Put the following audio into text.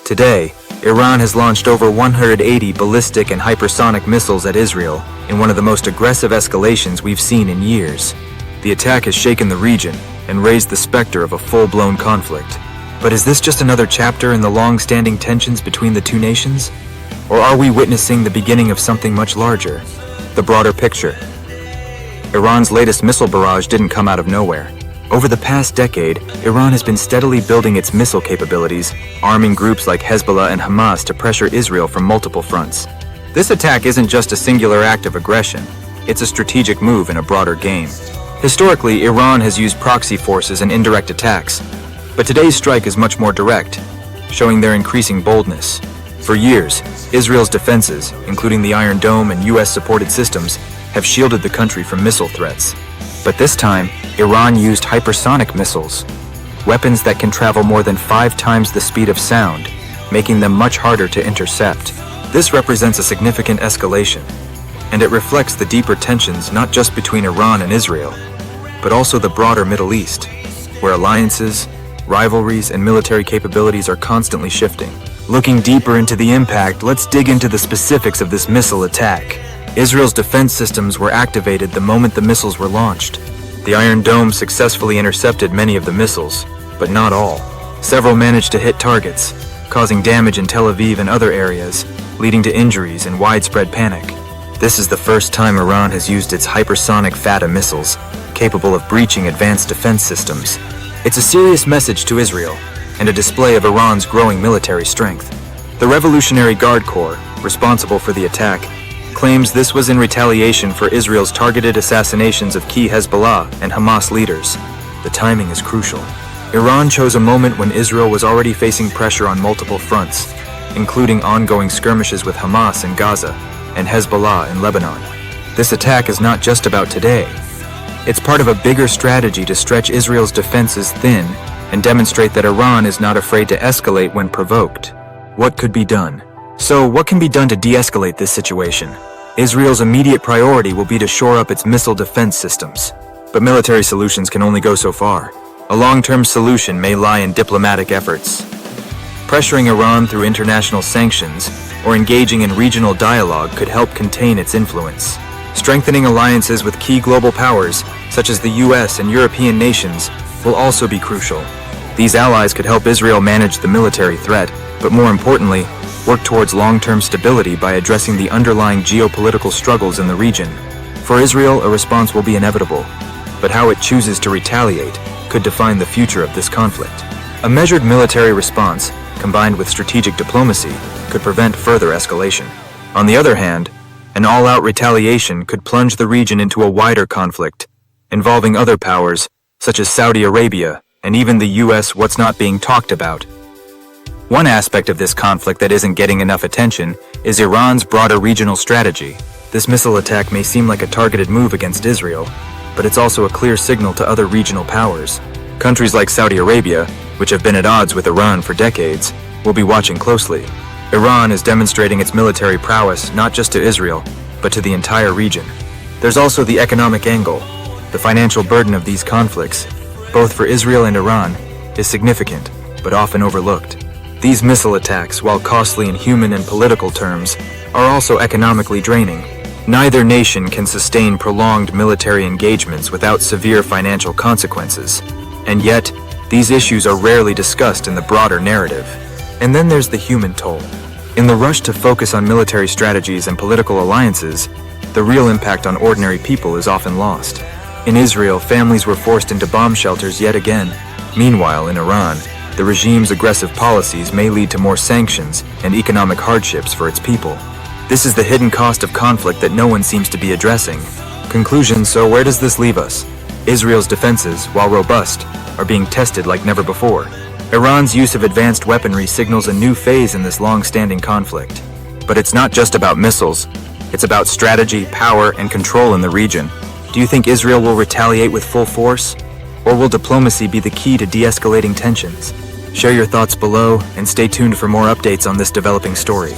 Today, Iran has launched over 180 ballistic and hypersonic missiles at Israel in one of the most aggressive escalations we've seen in years. The attack has shaken the region and raised the specter of a full-blown conflict. But is this just another chapter in the long-standing tensions between the two nations? Or are we witnessing the beginning of something much larger? The broader picture. Iran's latest missile barrage didn't come out of nowhere. Over the past decade, Iran has been steadily building its missile capabilities, arming groups like Hezbollah and Hamas to pressure Israel from multiple fronts. This attack isn't just a singular act of aggression, it's a strategic move in a broader game. Historically, Iran has used proxy forces and indirect attacks, but today's strike is much more direct, showing their increasing boldness. For years, Israel's defenses, including the Iron Dome and US-supported systems, have shielded the country from missile threats. But this time, Iran used hypersonic missiles, weapons that can travel more than 5 times the speed of sound, making them much harder to intercept. This represents a significant escalation, and it reflects the deeper tensions not just between Iran and Israel, but also the broader Middle East, where alliances, rivalries, and military capabilities are constantly shifting. Looking deeper into the impact, let's dig into the specifics of this missile attack. Israel's defense systems were activated the moment the missiles were launched. The Iron Dome successfully intercepted many of the missiles, but not all. Several managed to hit targets, causing damage in Tel Aviv and other areas, leading to injuries and widespread panic. This is the first time Iran has used its hypersonic Fatah missiles, capable of breaching advanced defense systems. It's a serious message to Israel, and a display of Iran's growing military strength. The Revolutionary Guard Corps, responsible for the attack, claims this was in retaliation for Israel's targeted assassinations of key Hezbollah and Hamas leaders. The timing is crucial. Iran chose a moment when Israel was already facing pressure on multiple fronts, including ongoing skirmishes with Hamas in Gaza and Hezbollah in Lebanon. This attack is not just about today. It's part of a bigger strategy to stretch Israel's defenses thin and demonstrate that Iran is not afraid to escalate when provoked. What could be done? So, what can be done to de-escalate this situation? Israel's immediate priority will be to shore up its missile defense systems. But military solutions can only go so far. A long-term solution may lie in diplomatic efforts. Pressuring Iran through international sanctions or engaging in regional dialogue could help contain its influence. Strengthening alliances with key global powers, such as the US and European nations, will also be crucial. These allies could help Israel manage the military threat, but more importantly, work towards long-term stability by addressing the underlying geopolitical struggles in the region. For Israel, a response will be inevitable, but how it chooses to retaliate could define the future of this conflict. A measured military response, combined with strategic diplomacy, could prevent further escalation. On the other hand, an all-out retaliation could plunge the region into a wider conflict, involving other powers, such as Saudi Arabia, and even the US. What's not being talked about? One aspect of this conflict that isn't getting enough attention is Iran's broader regional strategy. This missile attack may seem like a targeted move against Israel, but it's also a clear signal to other regional powers. Countries like Saudi Arabia, which have been at odds with Iran for decades, will be watching closely. Iran is demonstrating its military prowess not just to Israel, but to the entire region. There's also the economic angle. The financial burden of these conflicts, both for Israel and Iran, is significant, but often overlooked. These missile attacks, while costly in human and political terms, are also economically draining. Neither nation can sustain prolonged military engagements without severe financial consequences. And yet, these issues are rarely discussed in the broader narrative. And then there's the human toll. In the rush to focus on military strategies and political alliances, the real impact on ordinary people is often lost. In Israel, families were forced into bomb shelters yet again. Meanwhile, in Iran, the regime's aggressive policies may lead to more sanctions and economic hardships for its people. This is the hidden cost of conflict that no one seems to be addressing. Conclusion: so where does this leave us? Israel's defenses, while robust, are being tested like never before. Iran's use of advanced weaponry signals a new phase in this long-standing conflict. But it's not just about missiles. It's about strategy, power, and control in the region. Do you think Israel will retaliate with full force? Or will diplomacy be the key to de-escalating tensions? Share your thoughts below and stay tuned for more updates on this developing story.